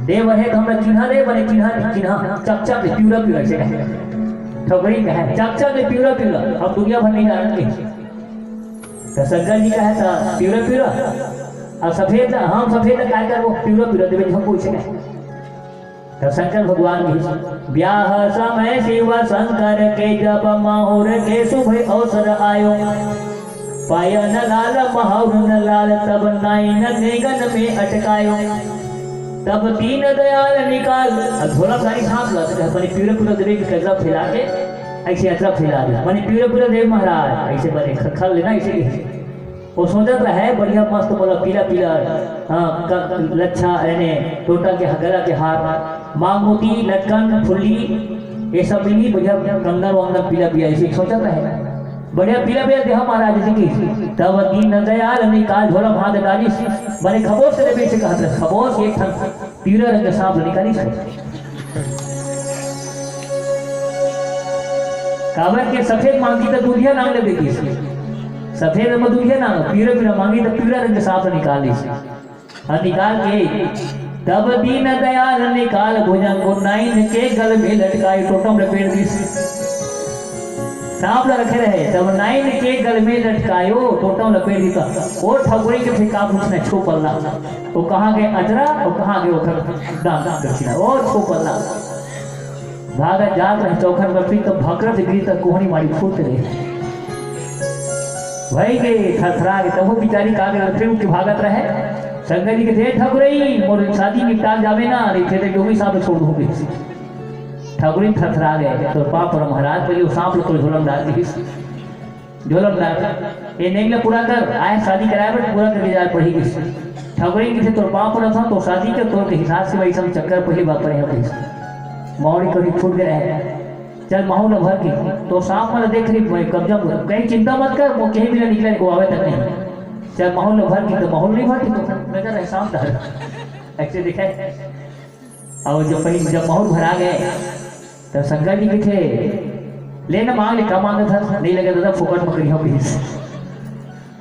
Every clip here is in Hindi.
देव है तो हमरा चिन्हा दे बने चिन्हा चक प्यूरा प्यूरा से कहे ठोकरी कहे चक प्यूरा प्यूरा अब दुनिया भर नहीं जानते। तो शंकर जी कहे था प्यूरा प्यूरा और सफेद हम सफेद काय कर वो प्यूरा प्यूरा देवे हम पूछे कहे। तो शंकर भगवान की ब्याह समय शिव शंकर के जब माहौर के शुभ अवसर आयो पायन लाल महाउर लाल तब नाइन नेगन में अटकायो तब दीन दयाल निकाल झोला सारी सांस लग मैंने पूरे पूरे देवे की कजरा फैला के ऐसे अजरा फैला दिया मैंने पूरे पूरे देव महाराज ऐसे बने खल लेना ऐसे वो सोचत है बढ़िया मस्त बोला पीला पीला लच्छा यानी टोटा के गला के हार मांग मोती लटकन फुल्ली ये सब मिली बढ़िया कंगन वंगन पीला पीला ऐसे सोचत है बढ़िया पीला पीला देहा महाराज जी की तब दीन दयाल निकाल झोला भाग डाली मैंने खबोस से देवे से कहा खबोस एक पीला रंग सांप निकाली काबर के सफेद मांगी तो दूधिया नाम ले देती सफेद में दूधिया नाम पीला पीला मांगी तो पीला रंग सांप निकाली और निकाल के तब दीन दयाल निकाल भुजंग को नाइन के गल में लटकाई टोटम लपेट दी सांप रखे रहे तब नाइन के गल में लटकायो टोटम लपेट दी वो ठगोरी के फिर का पूछना छो पल्ला वो कहाँ गए अजरा और कहाँ गए ओखर दान दक्षिणा और छो पल्ला भागा जात रहे चौखर में फिर तो भकरत गिरी तक कोहनी मारी फूट रहे भाई के थरथरा के तब वो बिचारी कागज फिर के भागत रहे शंकर जी के थे ठगुरई मोर शादी निपटा जावे ना नहीं थे तो भी सांप छोड़ दो ठगुरी थरथरा गए तो पाप और महाराज पहले वो सांप को झोलम डाल दी झोलम डाल ये नेगले पूरा कर आए शादी कराए बट पूरा करके जाए पढ़ी गई ठगुरी के थे तो पाप और था तो शादी के तौर के हिसाब से वही सब चक्कर पहली बात पर है मौड़ी कभी फूट गए चल माहौल भर की तो सांप वाला देख रही कब्जा कहीं चिंता मत कर वो कहीं भी ना निकले को आवे तक नहीं जब माहौल भर की तो माहौल नहीं भर की तो नजर है शाम तक ऐसे दिखाए और जब पहले जब माहौल भरा गए तो शंकर जी के थे लेना मांग ले कम मांगा था नहीं लगे तो फोकट में करी हो प्लीज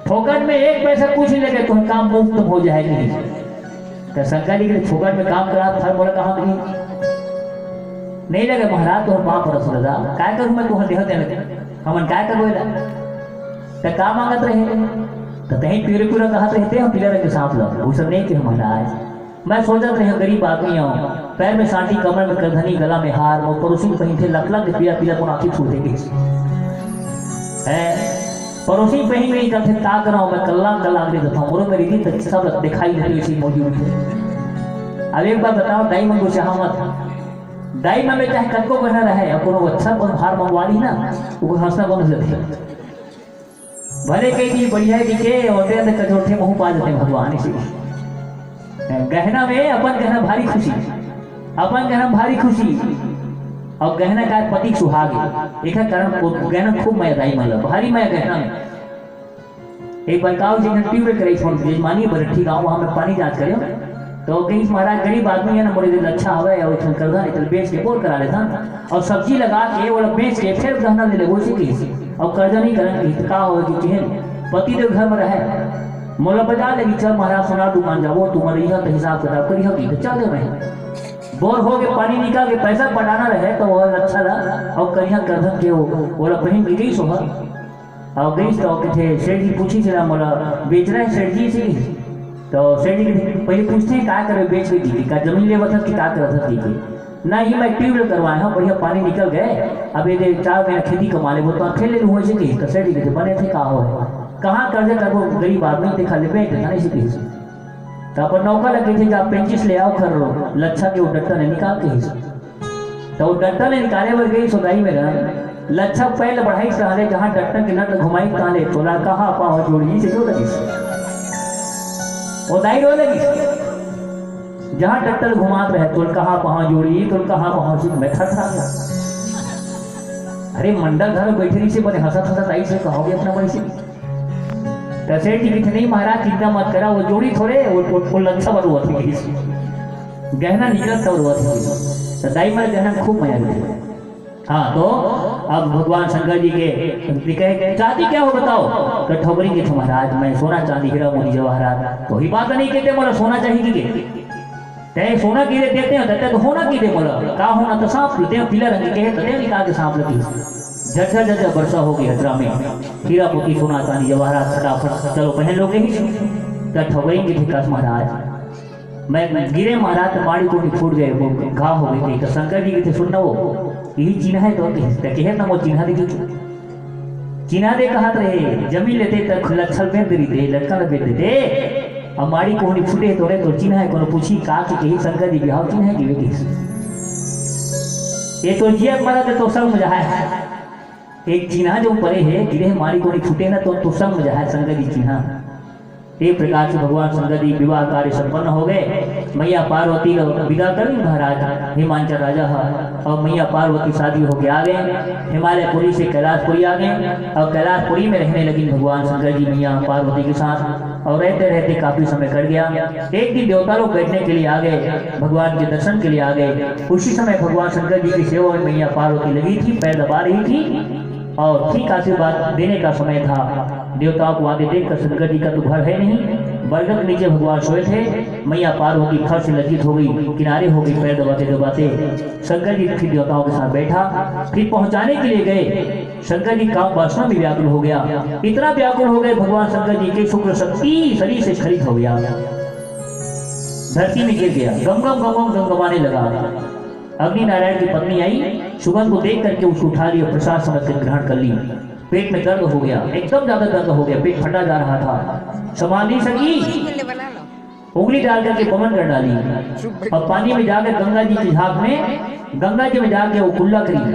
फोकट में एक पैसा कुछ नहीं लगे तो काम मुफ्त हो जाएगी तो शंकर जी के फोकट में काम करा था बोला कहाँ नहीं लगे महाराज तो वहां पर रसोदा काय करूं मैं तुहर देह दे हमन काय करबो त का मांगत रहे तो कहीं पीरे पूरा कहा रहते हम पीला रंग के सांप लो वो सब नहीं के महाराज मैं सोचत रहे गरीब आदमी हूं पैर में सांटी कमर में करधनी गला में हार वो पड़ोसी को कहीं थे लख लख पीला पीला को आंखें छू देगी है पड़ोसी कहीं नहीं करते ता कराओ मैं कल्ला दे देता हूं मोरो मेरी दी तक सब दिखाई देती ऐसी मौजूद है। अब एक बात बताओ दाई मंगो चाहमत दाई में चाहे कनको बना रहे और कोनो अच्छा हार मंगवा ली ना वो हंसना बंद हो जाती भले कई चीज बढ़िया दिखे और कचौठे मुंह पा जाते भगवान इसी गहना में अपन गहना भारी खुशी और गहना का पति सुहागे एक कारण गहना खूब मयादाई मतलब भारी मया गहना में एक बार काउ जी ने ट्यूब करे फोन जजमानी पर ठीक आओ वहां में पानी जांच करियो तो कहीं महाराज गरीब आदमी है ना मोरे दिल अच्छा हवे और कर दा चल बेच के बोल करा लेता और सब्जी लगा के वो बेच के फिर गहना ले ले वो सी और कर्जा नहीं करेंगे का हो कि केहन पति देव घर में रहे मोला बजा लगी चल महाराज सोना दुकान जाओ तुम्हारे यहाँ तो हिसाब किताब करी होगी तो चल रहे बोर हो के पानी निकाल के पैसा पटाना रहे तो वो अच्छा रहा और करिया कर्धन के बोला बहन की गई सोहा और गई तो कहते सेठ जी पूछी चला मोला बेच रहे सेठ जी से तो सेठ जी पहले पूछते हैं क्या करे बेच के दी का जमीन ले था कि क्या करता थी ना ही मैं ट्यूबवेल करवाए हैं बढ़िया पानी निकल गए अब ये 4 महीना खेती कमा ले वो तो अकेले हुए से कि तो सेठ जी बने थे कहा हो कहाँ कर्जा करबो गरीब आदमी देखा ले बैठ नहीं सीखी तो अपन नौका लगे थे जब 25 ले आओ कर लच्छा के वो डट्टा ने निकाल के तो वो डट्टा ने निकाले वर गई सोदाई में लच्छा पहले बढ़ाई चाहे जहाँ डट्टा के नट घुमाई काले तोला कहाँ पाओ जोड़ी से क्यों लगी वो दाई रो लगी जहाँ डट्टल घुमात रहे तो कहाँ पहाँ जोड़ी तो कहाँ पहाँ मैं थरथरा गया अरे मंडल घर बैठे से बने हंसत आई से कहोगे अपना बड़ी से सेठ जी कहते नहीं महाराज चिंता मत करा वो जोड़ी थोड़े वो लच्छा बन हुआ थी गहना निकलत तब हुआ थी तो दाई मारे गहना खूब मजा गई हाँ तो अब भगवान शंकर जी के कहे चाहती क्या हो बताओ, कठौबरी के थे महाराज मैं सोना चांदी हीरा मोती जवाहरात, तो ही बात नहीं कहते बोला सोना चाहिए कि ते सोना की देते हैं देते तो होना की दे बोला का होना तो सांप लेते हैं पीला रंग के कहते हैं का सांप लगी झरझर झरझर वर्षा होगी हजरा में हीरा मोती सोना चांदी जवाहरात फटाफट चलो पहन लोगे ही कठौबरी के थे कस महाराज मैं गिरे महाराज तो माड़ी को फूट गए वो घाव हो गई थी तो शंकर जी के थे सुनना वो यही चिन्ह है तो कहे ना वो चिन्ह देखी चिन्ह दे कहा रहे जमीन लेते तक लक्षण बेच देते लटकन बेच देते अब माड़ी को फूटे तोड़े तो चिन्ह है कोनो पूछी का कि कही शंकर जी बिहाव चिन्ह है कि वे ये तो जिया मारा तो सब मजा है एक चिन्ह जो परे है गिरे माड़ी को फूटे ना तो सब मजा है शंकर जी चिन्ह। एक प्रकार से भगवान शंकर जी विवाह कार्य संपन्न हो गए। मैया पार्वती विदा कर महाराज हिमांचल राजा और मैया पार्वती शादी होके आ गए हिमालयपुरी से कैलाशपुरी आ गए और कैलाशपुरी में रहने लगी भगवान शंकर जी मैया पार्वती के साथ और रहते रहते काफी समय कट गया। एक दिन देवता लोग बैठने के लिए आ गए भगवान के दर्शन के लिए आ गए। उसी समय भगवान शंकर जी की सेवा में मैया पार्वती लगी थी पैर दबा रही थी और ठीक आशीर्वाद देने का समय था। देवताओं को आगे देखकर शंकर जी का तो घर है नहीं बरगद के नीचे भगवान सोए थे। मैया पार्वती फर से लज्जित हो गई किनारे हो गई पैर दबाते दबाते। शंकर जी फिर देवताओं के साथ बैठा फिर पहुंचाने के लिए गए। शंकर जी काम वासना में व्याकुल हो गया इतना व्याकुल हो गए भगवान शंकर जी के शुक्र शक्ति शरीर से खरीद हो गया धरती में गिर गया गम गम गम गम गमगमाने लगा। अग्नि नारायण की पत्नी आई सुगंध को देख करके उसको उठा लिया प्रसाद समझ कर ग्रहण कर ली। पेट में दर्द हो गया एकदम ज्यादा दर्द हो गया पेट फटा जा रहा था संभाल नहीं सकी उंगली डाल करके पवन कर डाली और पानी में जाकर गंगा जी की झाग में गंगा जी में जाकर वो कुल्ला करी